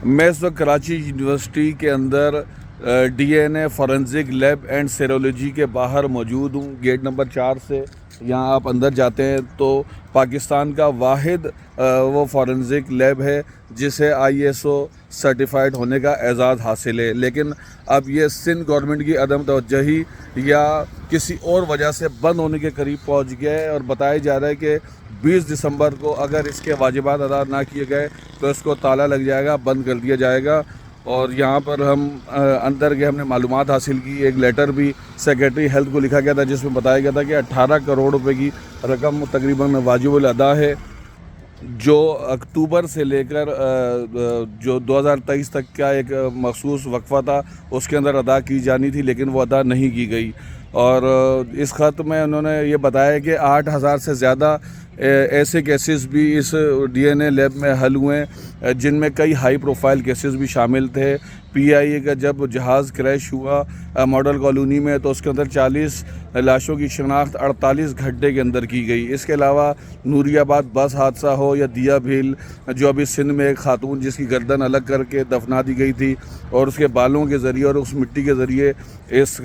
میں اس وقت کراچی یونیورسٹی کے اندر D N A forensic lab and serology کے باہر موجود ہوں. گیٹ نمبر 4 سے یہاں آپ اندر جاتے ہیں تو پاکستان کا واحد وہ فورنزک لیب ہے جسے ISO سرٹیفائڈ ہونے کا اعزاز حاصل ہے. لیکن اب یہ سندھ گورنمنٹ کی عدم توجہی یا کسی اور وجہ سے بند ہونے کے قریب پہنچ گیا ہے، اور بتایا جا رہا ہے کہ 20 دسمبر کو اگر اس کے واجبات ادا نہ کیے گئے تو اس کو تالا لگ جائے گا، بند کر دیا جائے گا. اور یہاں پر ہم اندر گئے، ہم نے معلومات حاصل کی. ایک لیٹر بھی سیکریٹری ہیلتھ کو لکھا گیا تھا جس میں بتایا گیا تھا کہ 18 کروڑ روپے کی رقم تقریباً واجب الادا ہے، جو اکتوبر سے لے کر جو 2023 تک کا ایک مخصوص وقفہ تھا اس کے اندر ادا کی جانی تھی، لیکن وہ ادا نہیں کی گئی. اور اس خط میں انہوں نے یہ بتایا کہ 8,000 سے زیادہ ایسے کیسز بھی اس ڈی این اے لیب میں حل ہوئے جن میں کئی ہائی پروفائل کیسز بھی شامل تھے. PIA کا جب جہاز کریش ہوا ماڈل کالونی میں تو اس کے اندر 40 لاشوں کی شناخت 48 گھنٹے کے اندر کی گئی. اس کے علاوہ نوری آباد بس حادثہ ہو یا دیا بھیل جو ابھی سندھ میں ایک خاتون جس کی گردن الگ کر کے دفنا دی گئی تھی اور اس کے بالوں کے ذریعے اور اس مٹی کے ذریعے اس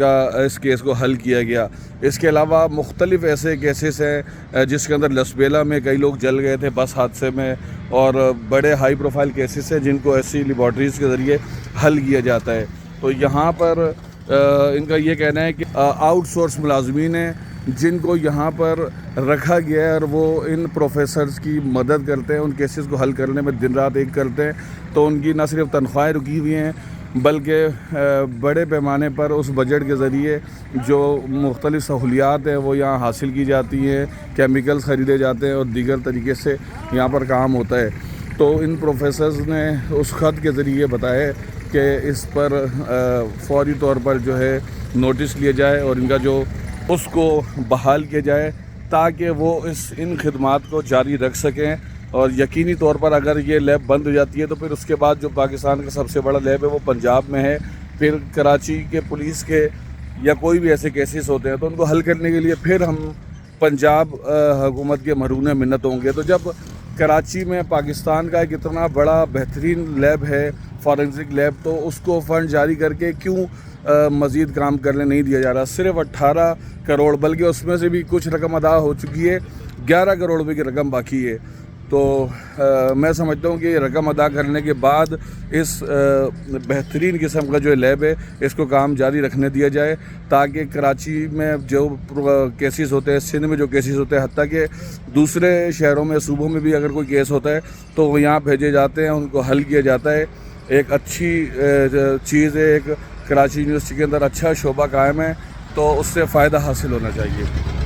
کیس کو حل کیا گیا. اس کے علاوہ مختلف ایسے کیسز ہیں جس کے اندر لسبیلا میں کئی لوگ جل گئے تھے بس حادثے میں، اور بڑے ہائی پروفائل کیسز ہیں جن کو ایسی لیبارٹریز کے ذریعے حل کیا جاتا ہے. تو یہاں پر ان کا یہ کہنا ہے کہ آؤٹ سورس ملازمین ہیں جن کو یہاں پر رکھا گیا ہے اور وہ ان پروفیسرز کی مدد کرتے ہیں، ان کیسز کو حل کرنے میں دن رات ایک کرتے ہیں. تو ان کی نہ صرف تنخواہیں رکی ہوئی ہیں بلکہ بڑے پیمانے پر اس بجٹ کے ذریعے جو مختلف سہولیات ہیں وہ یہاں حاصل کی جاتی ہیں، کیمیکلز خریدے جاتے ہیں اور دیگر طریقے سے یہاں پر کام ہوتا ہے. تو ان پروفیسرز نے اس خط کے ذریعے بتایا کہ اس پر فوری طور پر جو ہے نوٹس لیا جائے اور ان کا جو اس کو بحال کیا جائے تاکہ وہ ان خدمات کو جاری رکھ سکیں. اور یقینی طور پر اگر یہ لیب بند ہو جاتی ہے تو پھر اس کے بعد جو پاکستان کا سب سے بڑا لیب ہے وہ پنجاب میں ہے. پھر کراچی کے پولیس کے یا کوئی بھی ایسے کیسز ہوتے ہیں تو ان کو حل کرنے کے لیے پھر ہم پنجاب حکومت کے مرہون منت ہوں گے. تو جب کراچی میں پاکستان کا ایک اتنا بڑا بہترین لیب ہے فورنزک لیب، تو اس کو فنڈ جاری کر کے کیوں مزید کام کرنے نہیں دیا جا رہا؟ صرف 18 کروڑ، بلکہ اس میں سے بھی کچھ رقم ادا ہو چکی ہے، 11 کروڑ روپے کی رقم باقی ہے. تو میں سمجھتا ہوں کہ یہ رقم ادا کرنے کے بعد اس بہترین قسم کا جو لیب ہے اس کو کام جاری رکھنے دیا جائے تاکہ کراچی میں جو کیسز ہوتے ہیں، سندھ میں جو کیسز ہوتے ہیں، حتیٰ کہ دوسرے شہروں میں صوبوں میں بھی اگر کوئی کیس ہوتا ہے تو وہ یہاں بھیجے جاتے ہیں، ان کو حل کیا جاتا ہے. ایک اچھی چیز ہے، ایک کراچی یونیورسٹی کے اندر اچھا شعبہ قائم ہے تو اس سے فائدہ حاصل ہونا چاہیے.